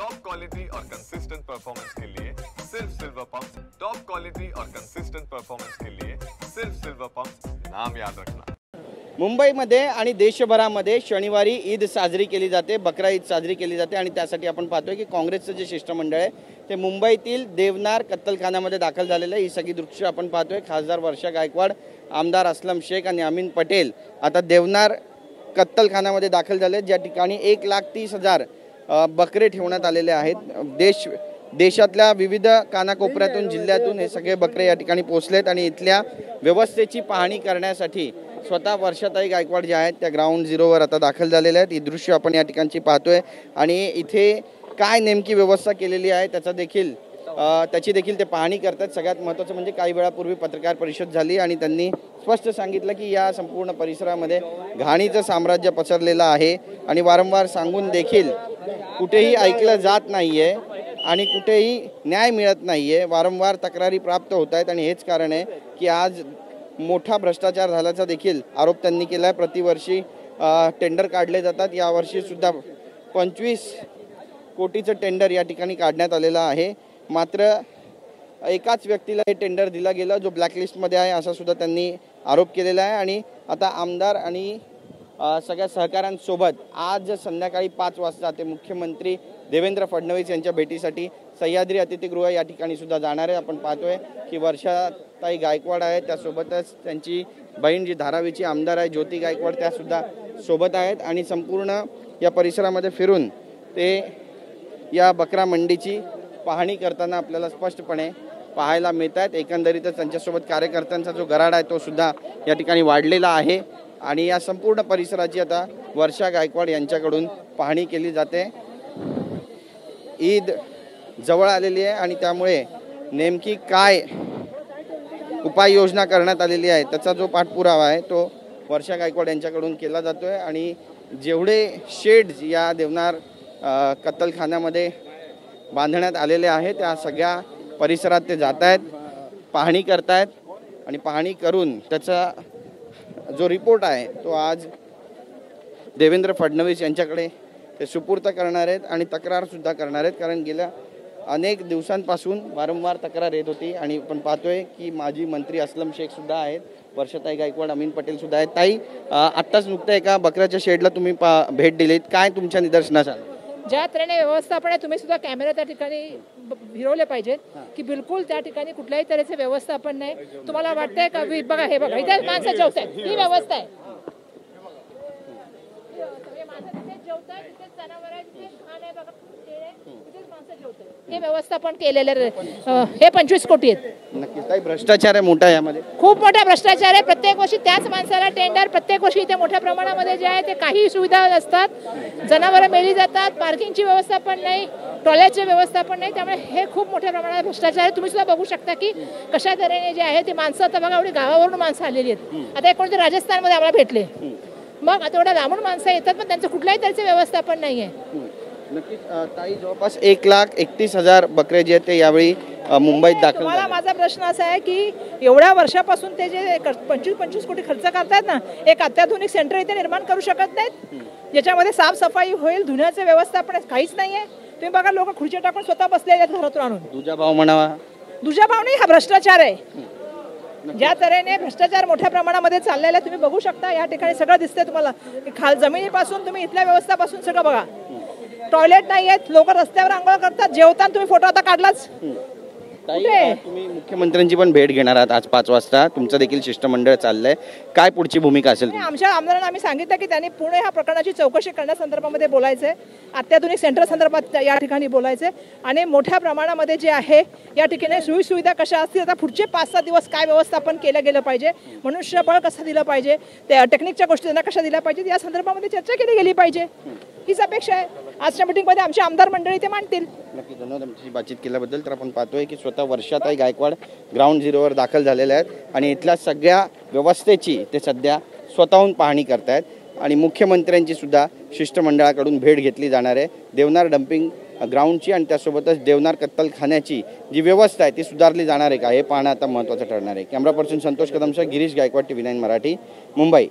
Top quality और consistent performance के लिए सिर्फ सिल्वर पंप। टॉप क्वालिटी और कंसिस्टेंट परफॉर्मेंस के लिए सिर्फ सिल्वर पंप, नाम याद रखना। मुंबईमध्ये आणि देशभरामध्ये शनिवारी ईद साजरी केली जाते, बकरा ईद साजरी केली जाते आणि त्यासाठी आपण पाहतोय की काँग्रेसचं जे शिष्टमंडळ आहे ते मुंबईतील देवनार कत्तलखान्यामध्ये दाखल झालेलं आहे। ही सगळी दृश्य आपण पाहतोय। खासदार वर्षा गायकवाड, आमदार अस्लम शेख आणि अमीन पटेल आता देवनार कत्तलखान्यामध्ये दाखल झाले, ज्या ठिकाणी 1,30,000 बकरे ठेवण्यात आलेले आहेत। देशातल्या विविध कानाकोपऱ्यातून जिल्ह्यातून हे सगळे बकरे या ठिकाणी पोहोचलेत आणि इथल्या व्यवस्थेची पाहणी करण्यासाठी स्वतः वर्षाताई गायकवाड जे आहेत त्या ग्राउंड झिरोवर आता दाखल झालेल्या आहेत। ही दृश्य आपण या ठिकाणची पाहतोय आणि इथे काय नेमकी व्यवस्था केलेली आहे त्याची देखील ते पाहणी करतात। सगळ्यात महत्त्वाचं म्हणजे काही वेळापूर्वी पत्रकार परिषद झाली आणि त्यांनी स्पष्ट सांगितलं की या संपूर्ण परिसरामध्ये घाणीचं साम्राज्य पसरलेलं आहे आणि वारंवार सांगून देखील कुठेही ऐकलं जात नाहीये आणि कुठेही न्याय मिळत नाहीये। वारंवार तक्रारी प्राप्त होत आहेत आणि हेच कारण आहे की आज मोठा भ्रष्टाचार झाल्याचा देखील आरोप त्यांनी केला आहे। प्रतिवर्षी टेंडर काढले जातात, यावर्षी सुद्धा 25 कोटीचं टेंडर या ठिकाणी काढण्यात आलेलं आहे। मात्र एकाच व्यक्तीला हे टेंडर दिलं गेलं जो ब्लॅकलिस्टमध्ये आहे असा सुद्धा त्यांनी आरोप केलेला आहे। आणि आता आमदार आणि सगळ्या सहकाऱ्यांसोबत आज संध्याकाळी 5 वाजता ते मुख्यमंत्री देवेंद्र फडणवीस यांच्या भेटीसाठी सह्याद्री अतिथीगृह या ठिकाणी सुद्धा जाणार आहे। आपण पाहतोय की वर्षाताई गायकवाड आहे, त्यासोबतच त्यांची बहीण जी धारावीची आमदार आहे ज्योती गायकवाड त्या सुद्धा सोबत आहेत आणि संपूर्ण या परिसरामध्ये फिरून ते या बकरा मंडीची पाहणी करताना आपल्याला स्पष्टपणे पाहायला मिळत आहेत। एकंदरीतच त्यांच्यासोबत कार्यकर्त्यांचा जो गराडा आहे तो सुद्धा या ठिकाणी वाढलेला आहे आणि या संपूर्ण परिसराची आता वर्षा गायकवाड यांच्याकडून पाहणी केली जाते। ईद जवळ आलेली आहे आणि त्यामुळे नेमकी काय उपाययोजना करण्यात आलेली आहे त्याचा जो पाठपुरावा आहे तो वर्षा गायकवाड यांच्याकडून केला जातोय आणि जेवढे शेड्स या देवनार कत्तलखान्यामध्ये बांधण्यात आलेले आहेत त्या सगळ्या परिसरात ते जात आहेत, पाहणी करतायत आणि पाहणी करून त्याचा जो रिपोर्ट आहे तो आज देवेंद्र फडणवीस यांच्याकडे ते सुपूर्द करणार आहेत आणि तक्रारसुद्धा करणार आहेत। कारण गेल्या अनेक दिवसांपासून वारंवार तक्रार येत होती आणि आपण पाहतोय की माजी मंत्री अस्लम शेख सुद्धा आहेत, वर्षाताई गायकवाड, अमीन पटेल सुद्धा आहेत। ताई, आत्ताच नुकतं एका बकऱ्याच्या शेडला तुम्ही भेट दिलीत, काय तुमच्या निदर्शनास आलं? ज्या तऱ्हेने व्यवस्थापन आहे तुम्ही सुद्धा कॅमेरा त्या ठिकाणी फिरवले पाहिजेत की बिलकुल त्या ठिकाणी कुठल्याही तऱ्हेचे व्यवस्थापन नाही। तुम्हाला वाटतंय का बघा हे बघा इथे माणसं जेवतात, ही व्यवस्था आहे। हे व्यवस्थापन केलेलं हे 25 कोटी आहेत। नक्कीच ताई, भ्रष्टाचार आहे मोठा यामध्ये, खूप मोठा भ्रष्टाचार आहे। प्रत्येक वर्षी त्याच माणसाला टेंडर, प्रत्येक वर्षी इथे मोठ्या प्रमाणामध्ये जे आहे ते काही सुविधा नसतात, जनावरं मेली जातात, पार्किंगची व्यवस्था पण नाही, टॉयलेटची व्यवस्था पण नाही, त्यामुळे हे खूप मोठ्या प्रमाणात भ्रष्टाचार आहे। तुम्ही सुद्धा बघू शकता की कशा तऱ्हेने जे आहे ते माणसं आता बघा एवढी गावावरून माणसं आलेली आहेत। आता कोणते राजस्थानमध्ये आम्हाला भेटले, मग आता एवढ्या लांबून माणसं येतात पण त्यांचं कुठल्याही तऱ्हेचं व्यवस्थापन नाही आहे। नक्कीच ताई, जवळपास 1,31,000 बकरे जे आहेत ते यावेळी मुंबईत दाखल झाले। माझा प्रश्न असा आहे की एवढ्या वर्षापासून ते जे 25 कोटी खर्च करतायत ना, एक अत्याधुनिक सेंटर इथे निर्माण करू शकत नाहीत ज्याच्यामध्ये साफसफाई होईल, धुण्याचं व्यवस्थापन काहीच नाहीये। तुम्ही बघा लोक खुर्ची टाकून स्वतः बसलेले आहेत घरातून आणून। दुजाभाव म्हणावा, दुजाभाव नाही, हा भ्रष्टाचार आहे। ज्या तऱ्हेने भ्रष्टाचार मोठ्या प्रमाणामध्ये चाललेला आहे तुम्ही बघू शकता, या ठिकाणी सगळं दिसतंय तुम्हाला, जमिनीपासून तुम्ही इथल्या व्यवस्थापासून सगळं बघा। टॉयलेट नाही आहेत, लोक रस्त्यावर आंघोळ करतात, जेवताना तुम्ही फोटो आता काढलाच। तुम्ही मुख्यमंत्र्यांची पण भेट घेणार आहात आज 5 वाजता, तुमचं देखील शिष्टमंडळ चाललंय, काय पुढची भूमिका असेल? आमच्या आमदारांना आम्ही सांगितलं की त्यांनी पुणे ह्या प्रकरणाची चौकशी करण्यासंदर्भामध्ये बोलायचंय, अत्याधुनिक सेंटर संदर्भात या ठिकाणी बोलायचंय आणि मोठ्या प्रमाणामध्ये जे आहे या ठिकाणी सोयीसुविधा कशा असतील, आता पुढचे 5-6 दिवस काय व्यवस्थापन केलं गेलं पाहिजे, मनुष्यबळ कसं दिलं पाहिजे, त्या टेक्निकच्या गोष्टी त्यांना कशा दिल्या पाहिजेत या संदर्भामध्ये चर्चा केली गेली पाहिजे, हीच अपेक्षा आहे। आजच्या मीटिंगमध्ये आमचे आमदार मंडळी ते मांडतील। नक्की, धन्यवाद आमची बातचीत केल्याबद्दल। तर आपण पाहतोय की स्वतः वर्षाताई गायकवाड ग्राउंड झिरोवर दाखल झालेल्या आहेत आणि इथल्या सगळ्या व्यवस्थेची ते सध्या स्वतःहून पाहणी करतायत आणि मुख्यमंत्र्यांची सुद्धा शिष्टमंडळाकडून भेट घेतली जाणार आहे। देवनार डम्पिंग ग्राउंडची आणि त्यासोबतच देवनार कत्तलखान्याची जी व्यवस्था आहे ती सुधारली जाणार आहे का हे पाहणं आता महत्त्वाचं ठरणार आहे। कॅमेरा पर्सन संतोष कदमसह गिरीश गायकवाड, TV9 मराठी, मुंबई।